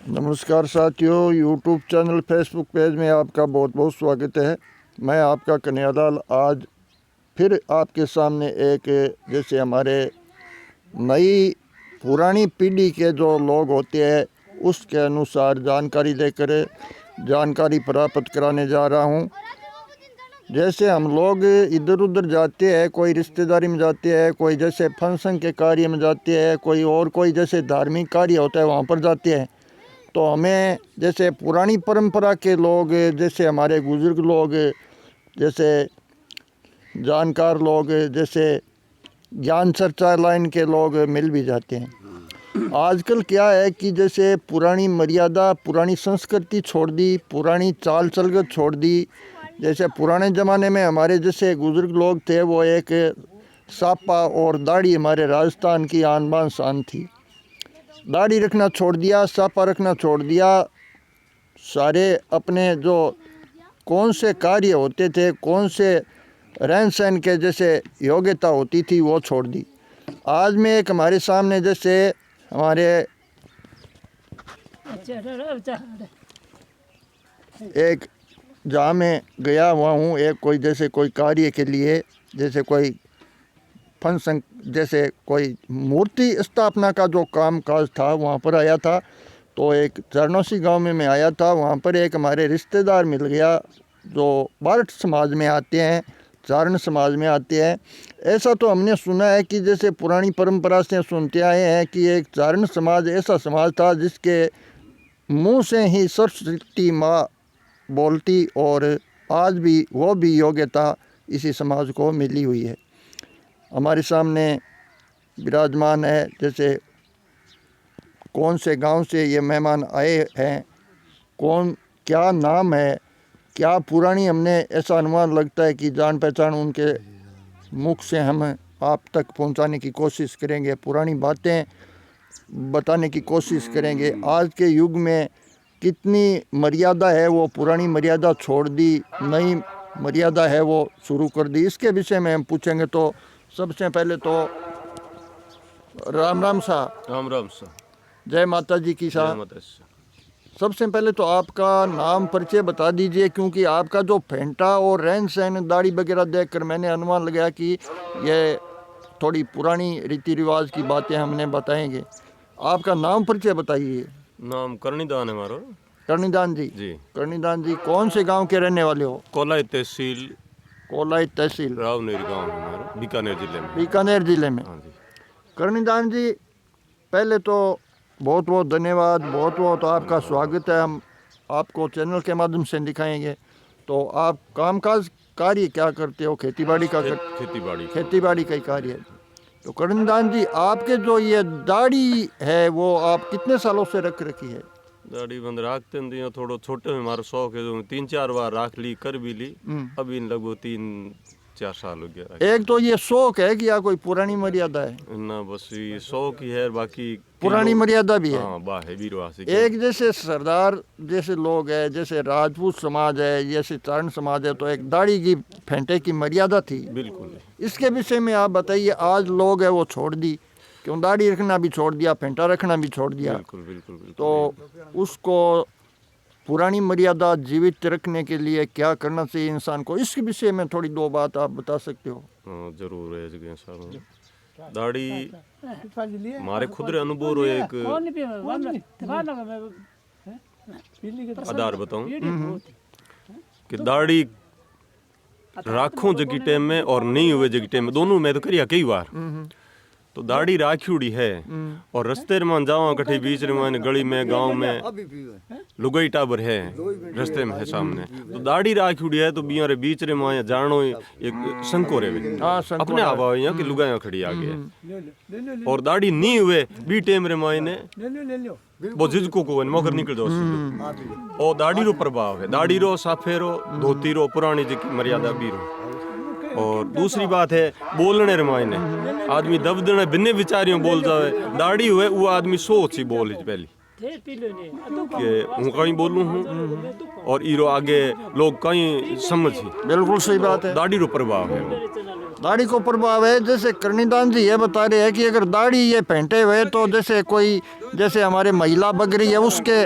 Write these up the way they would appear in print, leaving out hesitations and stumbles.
नमस्कार साथियों, YouTube channel Facebook page में आपका बहुत बहुत स्वागत है। मैं आपका कन्हैयालाल आज फिर आपके सामने एक जैसे हमारे नई पुरानी पीढ़ी के जो लोग होते हैं उसके अनुसार जानकारी प्राप्त कराने जा रहा हूँ। जैसे हम लोग इधर उधर जाते हैं, कोई रिश्तेदारी में जाते हैं, कोई जैसे फंक्शन के कार्य में जाते हैं, कोई जैसे धार्मिक कार्य होता है वहाँ पर जाते हैं, तो हमें जैसे पुरानी परंपरा के लोग, जैसे हमारे बुजुर्ग लोग, जैसे जानकार लोग, जैसे ज्ञान चर्चा लाइन के लोग मिल भी जाते हैं। आजकल क्या है कि जैसे पुरानी मर्यादा, पुरानी संस्कृति छोड़ दी, पुरानी चाल चलगत छोड़ दी। जैसे पुराने ज़माने में हमारे जैसे बुजुर्ग लोग थे, वो एक सापा और दाढ़ी हमारे राजस्थान की आन बान शान थी। दाढ़ी रखना छोड़ दिया, सापा रखना छोड़ दिया, सारे अपने जो कौन से कार्य होते थे, कौन से रहन सहन के जैसे योग्यता होती थी वो छोड़ दी। आज में एक हमारे सामने जैसे हमारे एक जहाँ मैं गया हुआ हूँ, एक कोई जैसे कोई कार्य के लिए, जैसे कोई फंक्शन, जैसे कोई मूर्ति स्थापना का जो काम काज था वहाँ पर आया था। तो एक चरणोसी गांव में मैं आया था, वहाँ पर एक हमारे रिश्तेदार मिल गया जो बारठ समाज में आते हैं, चारण समाज में आते हैं। ऐसा तो हमने सुना है कि जैसे पुरानी परंपरा से सुनते आए हैं कि एक चारण समाज ऐसा समाज था जिसके मुंह से ही सरस्वती माँ बोलती, और आज भी वो भी योग्यता इसी समाज को मिली हुई है। हमारे सामने विराजमान है, जैसे कौन से गांव से ये मेहमान आए हैं, कौन, क्या नाम है, क्या पुरानी, हमने ऐसा अनुमान लगता है कि जान पहचान उनके मुख से हम आप तक पहुंचाने की कोशिश करेंगे, पुरानी बातें बताने की कोशिश करेंगे। आज के युग में कितनी मर्यादा है, वो पुरानी मर्यादा छोड़ दी, नई मर्यादा है वो शुरू कर दी, इसके विषय में हम पूछेंगे। तो सबसे पहले तो राम राम सा। राम राम सा। जय माता जी की सा। सबसे पहले तो आपका नाम परिचय बता दीजिए, क्योंकि आपका जो फेंटा और रहन सहन, दाढ़ी वगैरह देखकर मैंने अनुमान लगाया कि ये थोड़ी पुरानी रीति रिवाज की बातें हमने बताएंगे। आपका नाम परिचय बताइए। नाम कर्णिदान है हमारा। कर्णिदान जी। कर्णिदान जी कौन से गांव के रहने वाले हो? कोलाई तहसील। कोलाई तहसील, रावनेर गांव है हमारा, बीकानेर जिले में। बीकानेर जिले में। हाँ जी। कर्णिदान जी, पहले तो बहुत बहुत धन्यवाद, बहुत बहुत आपका स्वागत है। हम आपको चैनल के माध्यम से दिखाएंगे। तो आप कामकाज कार्य क्या करते हो? खेतीबाड़ी का खेतीबाड़ी का ही कार्य है। तो कर्णिदान जी, आपके जो ये दाढ़ी है वो आप कितने सालों से रख रखी है? दाढ़ी बंद राखते हैं, थोड़ा छोटे में हमारा शौक है, जो 3-4 बार राख ली, कर भी ली। अभी लगभग 3-4 साल हो गया। एक तो ये शौक है कि या कोई पुरानी मर्यादा है? ना, बस ये शौक ही है, बाकी पुरानी मर्यादा भी है। हाँ, बा है वीरवासी। एक जैसे सरदार जैसे लोग है, जैसे राजपूत समाज है, जैसे चारण समाज है, तो एक दाढ़ी की फेंटे की मर्यादा थी। बिल्कुल। इसके विषय में आप बताइए। आज लोग है वो छोड़ दी, क्यों? दाढ़ी रखना भी छोड़ दिया, फेंटा रखना भी छोड़ दिया। बिल्कुल बिल्कुल बिल्कुल। तो उसको पुरानी मर्यादा जीवित रखने के लिए क्या करना चाहिए इंसान को? इसके विषय में थोड़ी दो बात आप बता सकते हो? हाँ, जरूर है। दाढ़ी हमारे खुद रे अनुभव रो एक आधार बताऊं कि दाढ़ी राखों जगी टाइम में और नहीं हुए जगी टाइम में, दोनों में तो करिया कई बार। तो दाढ़ी राखी है और रस्ते में जावा कठे बीच में, गली में, गांव में लुगाई टाबर है, रस्ते में है सामने, तो दाढ़ी राखी है, तो बिया रे बीच रे में जानो एक संको रे अपने आप आवे कि लुगाई खड़ी आ गए। और दाढ़ी नहीं हुए बी टाइम रे मायने वो जिजको को मौकर निकल दो। और दाढ़ी रो प्रभाव है, दाढ़ी रो, साफे रो, धोती रो, पुरानी जी मर्यादा भी रो। और दूसरी बात है बोलने रे मायने, आदमी दबदने बिन्ने विचारियों बोल जावे, दाढ़ी हुए वो आदमी सोच ही बोल पहली कि हूँ कहीं बोलूँ हूँ और इरो आगे लोग कहीं समझ ही। बिल्कुल सही बात है। दाढ़ी रो प्रभाव है। दाढ़ी को प्रभाव है। जैसे कर्णिदान जी ये बता रहे हैं कि अगर दाढ़ी ये पहनते हुए तो जैसे कोई, जैसे हमारे महिला बगरी है उसके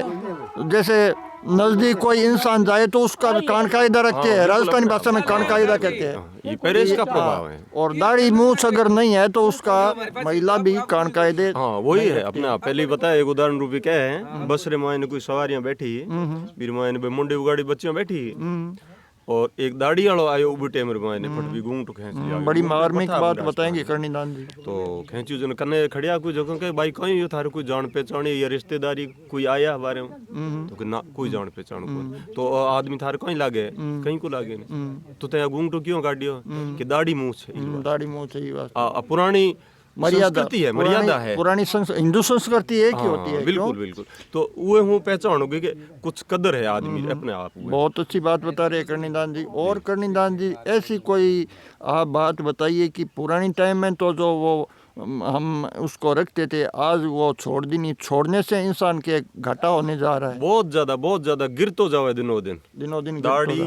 जैसे नजदीक कोई इंसान जाए तो उसका कान कायदा रखते हैं, राजस्थानी भाषा में कान कायदा कहते हैं। ये परहेज का प्रभाव है। और दाढ़ी मूछ अगर नहीं है तो उसका महिला भी कान कायदे। हाँ वही है अपने पहले ही बताया। एक उदाहरण रूपी क्या है, बसरे मायने कोई सवारियां बैठी है, फिर मायने मुंडे उगाड़ी बच्चियां बैठी है, और एक दाढ़ी वालो आयो उबे टेमर मायने फट भी घूंट खींच लिया। बड़ी मार्मिक बात बताएंगे कर्णिदान जी। तो खेचू जन कने खड़िया कोई जगह के भाई कहीं थारे कोई जान पहचानी या रिश्तेदारी कोई आया बारे में, तो कि ना कोई जान पहचान को, तो आदमी थारे कहीं लागे, कहीं को लागे नहीं, तो ते घूंटो क्यों काटियो कि दाढ़ी मूछ है। दाढ़ी मूछ है, ये बात पुरानी संस्कृति है, मर्यादा है, पुरानी हिंदू संस्कृति एक ही होती है। बिल्कुल बिल्कुल। तो वो हूँ पहचानोगे कि कुछ कदर है आदमी अपने आप में। बहुत अच्छी बात बता रहे हैं कर्णिदान जी। और कर्णिदान जी ऐसी कोई आप बात बताइए कि पुरानी टाइम में तो जो वो हम उसको रखते थे, आज वो छोड़ दी नहीं, छोड़ने से इंसान के घाटा होने जा रहा है। बहुत ज्यादा गिर तो जावे दिनों दिन दाढ़ी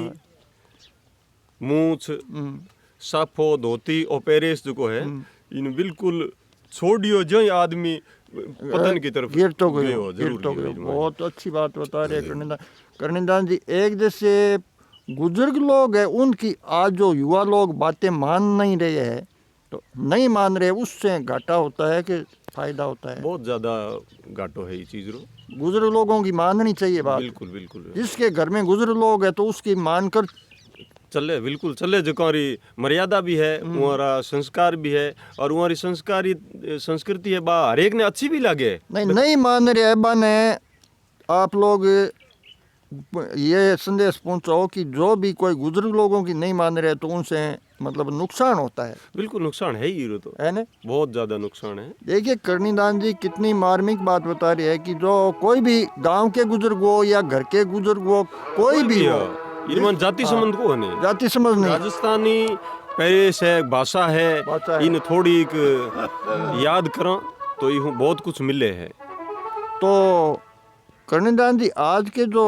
मूछ साफो धोती और पेरेस जो है इन बिल्कुल छोड़ियो जो आदमी पतन की तरफ गिर तो गयो। बहुत अच्छी बात बता रहे हैं कर्णिदान जी। एक जैसे बुजुर्ग लोग हैं उनकी आज जो युवा लोग बातें मान नहीं रहे हैं, तो नहीं मान रहे, उससे घाटा होता है कि फायदा होता है? बहुत ज्यादा घाटो है ये चीज रो। बुजुर्ग लोगों की माननी चाहिए बात। बिल्कुल बिल्कुल। जिसके घर में बुजुर्ग लोग है तो उसकी मानकर चले, बिल्कुल चले। जो हमारी मर्यादा भी है, हमारा संस्कार भी है, और हमारी संस्कृति है बा हर एक ने अच्छी भी लगे। नहीं मान रहे बने आप लोग ये संदेश पहुंचाओ कि जो भी कोई बुजुर्ग लोगों की नहीं मान रहे तो उनसे मतलब नुकसान होता है। बिल्कुल नुकसान है ही, तो है ना, बहुत ज्यादा नुकसान है। देखिए कर्णिदान जी कितनी मार्मिक बात बता रही है कि जो कोई भी गांव के बुजुर्ग हो या घर के बुजुर्ग हो, कोई भी हो, इनमें जाति संबंध को नहीं, जाति समझ नहीं। राजस्थानी पेरेस है, भाषा है, इन थोड़ी एक याद करो तो ये बहुत कुछ मिले है। तो कर्णिदान जी आज के जो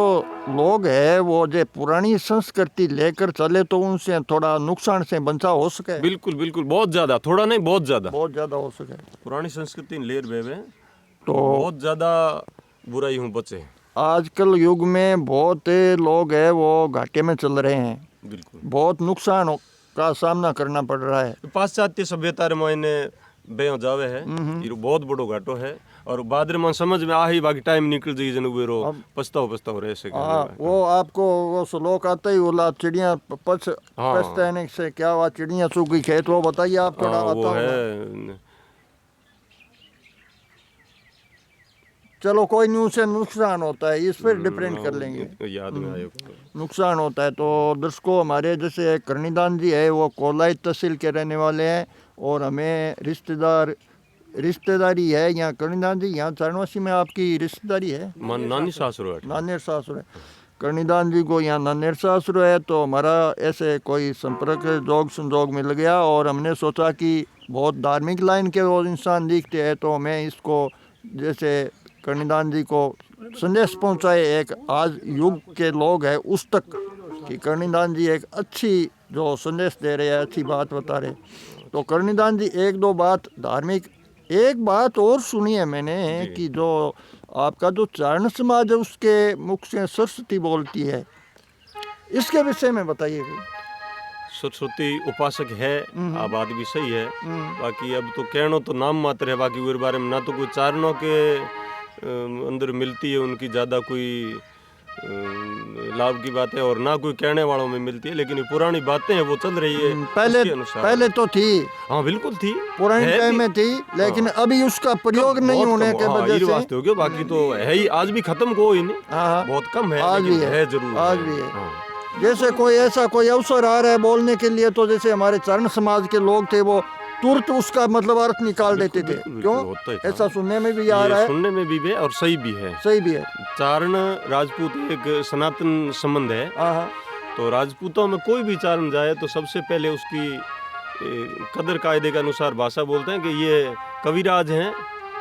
लोग हैं वो जो पुरानी संस्कृति लेकर चले तो उनसे थोड़ा नुकसान से बचाव हो सके? बिल्कुल बिल्कुल, बहुत ज्यादा, थोड़ा नहीं बहुत ज्यादा हो सके। पुरानी संस्कृति लेर बेवे तो बहुत ज्यादा बुराई हूँ बचे। आजकल युग में बहुत लोग हैं वो घाटे में चल रहे हैं। बिल्कुल, बहुत नुकसान का सामना करना पड़ रहा है। पाश्चात्य सभ्यता रे मायने बे जावे है, ये बहुत बड़ो घाटो है, और बाद में समझ में आ ही बाकी टाइम निकल जाई जन बेरो पछताओ रह सके। वो आपको वो श्लोक आता ही बोला चिड़िया पछताने से क्या हुआ, चिड़िया सूख गई खेत, वो बताइए आप थोड़ा। वो है चलो कोई नहीं, उसे नुकसान होता है, इस पर डिपेंड कर लेंगे, याद में आयो नुकसान होता है। तो दर्शकों हमारे जैसे कर्णिदान जी है वो कोलाई तहसील के रहने वाले हैं, और हमें रिश्तेदारी है यहाँ। कर्णिदान जी यहाँ चारणवासी में आपकी रिश्तेदारी है? नानी सासुर है। कर्णिदान जी को यहाँ नानेर सासुर है। तो हमारा ऐसे कोई संपर्क जोग संजोग मिल गया, और हमने सोचा कि बहुत धार्मिक लाइन के वो इंसान दिखते हैं, तो हमें इसको जैसे कर्णिदान जी को संदेश पहुँचाए एक आज युग के लोग हैं उस तक, कि कर्णिदान जी एक अच्छी जो संदेश दे रहे हैं, अच्छी बात बता रहे। तो कर्णिदान जी एक दो बात धार्मिक, एक बात और सुनी है मैंने कि जो आपका जो चारण समाज है उसके मुख से सरस्वती बोलती है, इसके विषय में बताइए। सरस्वती उपासक है, आ बात भी सही है। बाकी अब तो कहनो तो नाम मात्र है, बाकी उस बारे में ना तो कोई चारणों के अंदर मिलती है उनकी ज़्यादा कोई लाभ की बात है, और ना कोई कहने वालों में मिलती है, लेकिन पुरानी बातें हैं वो चल रही है। पहले तो थी, हाँ बिल्कुल थी, पुरानी टाइम में थी, लेकिन अभी उसका प्रयोग नहीं होने के वजह से वास्ते हो गया। बाकी तो है ही, आज भी खत्म को ही नहीं, बहुत कम है, आज भी है जरूर, आज भी है। जैसे कोई ऐसा कोई अवसर आ रहा है बोलने के लिए, तो जैसे हमारे चारण समाज के लोग थे वो तुरंत उसका मतलब अर्थ निकाल देते थे। क्यों? ऐसा सुनने में भी आ रहा है, सुनने में भी है और सही भी है। चारण राजपूत एक सनातन संबंध है। तो राजपूतों में कोई भी चारण जाए तो सबसे पहले उसकी कदर कायदे के अनुसार भाषा बोलते हैं कि ये कविराज हैं,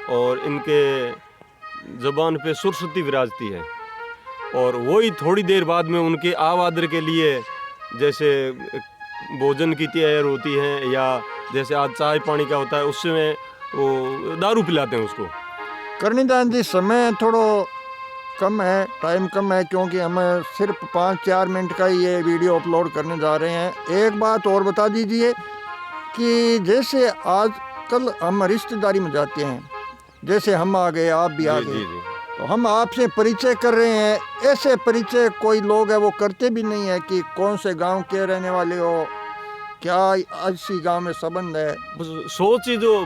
और इनके जबान पे सरस्वती विराजती है। और वही थोड़ी देर बाद में उनके आवादर के लिए जैसे भोजन की तैयार होती हैं या जैसे आज चाय पानी का होता है उसमें वो दारू पिलाते हैं उसको। करणीदान जी समय थोड़ो कम है, टाइम कम है, क्योंकि हम सिर्फ 5-4 मिनट का ही ये वीडियो अपलोड करने जा रहे हैं। एक बात और बता दीजिए कि जैसे आजकल हम रिश्तेदारी में जाते हैं, जैसे हम आ गए, आप भी आ जी, गए, जी, जी। तो हम आपसे परिचय कर रहे हैं। ऐसे परिचय कोई लोग है वो करते भी नहीं है कि कौन से गांव के रहने वाले हो, क्या इसी गांव में संबंध है। बस सोच ही जो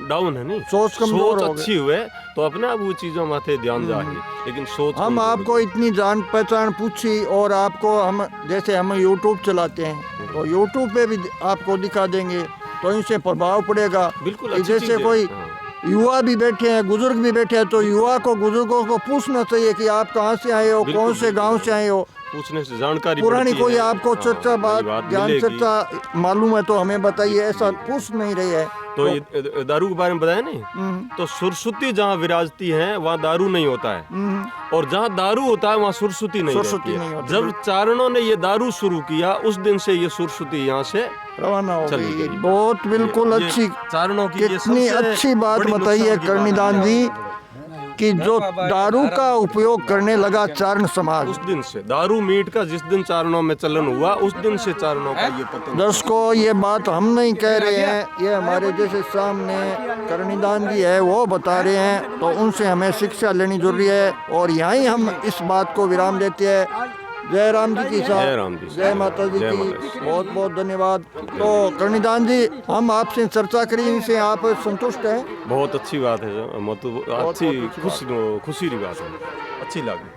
डाउन है नहीं, सोच कमजोर हो गई। अच्छी हुए तो अपने आप वो चीजों माथे ध्यान जाए, लेकिन सोच हम कमजोर आपको इतनी जान पहचान पूछी और आपको हम जैसे हम यूट्यूब चलाते हैं तो यूट्यूब पे भी आपको दिखा देंगे, तो इनसे प्रभाव पड़ेगा। बिल्कुल कि अच्छी जैसे चीज़ है। कोई हाँ। युवा भी बैठे हैं, बुजुर्ग भी बैठे हैं, तो युवा को बुजुर्गों को पूछना चाहिए कि आप कहाँ से आए हो, बिल्कुल, कौन से बिल्कुल। गांव से आए हो। पूछने से जानकारी पुरानी बढ़ती कोई है। आपको हाँ, चर्चा नई बात ज्ञान मिलेगी। चर्चा मालूम है तो हमें बताइए, ऐसा पूछ नहीं रही है। तो ये दारू के बारे में बताया नहीं, तो सुरसुती जहाँ विराजती है वहाँ दारू नहीं होता है, और जहाँ दारू होता है वहाँ सुरसुती नहीं सुरसुती रहती नहीं है। होती। जब चारणों ने ये दारू शुरू किया उस दिन से ये सुरसुती यहाँ से रवाना हो चली गई। गई। बहुत बिल्कुल ये अच्छी, चारणों की ये कितनी सबसे अच्छी बात बड़ी बताई है नुकसान की बात करणीदान जी कि जो दारू का उपयोग करने लगा चारण समाज, उस दिन से दारू मीट का जिस दिन चारणों में चलन हुआ उस दिन से चारणों का ये पतन। दर्शकों ये बात हम नहीं कह रहे हैं, ये हमारे जैसे सामने करणीदान जी है वो बता रहे हैं, तो उनसे हमें शिक्षा लेनी जरूरी है। और यहीं हम इस बात को विराम देते हैं। जय राम जी की जय साहब, राम जी। जय माता जी जय की, माता जी। बहुत बहुत धन्यवाद। तो करणीदान जी हम आपसे चर्चा करी, इनसे आप संतुष्ट हैं? बहुत अच्छी बात है, मतलब अच्छी बहुत अच्छी बात। खुशी की बात है, अच्छी लगी।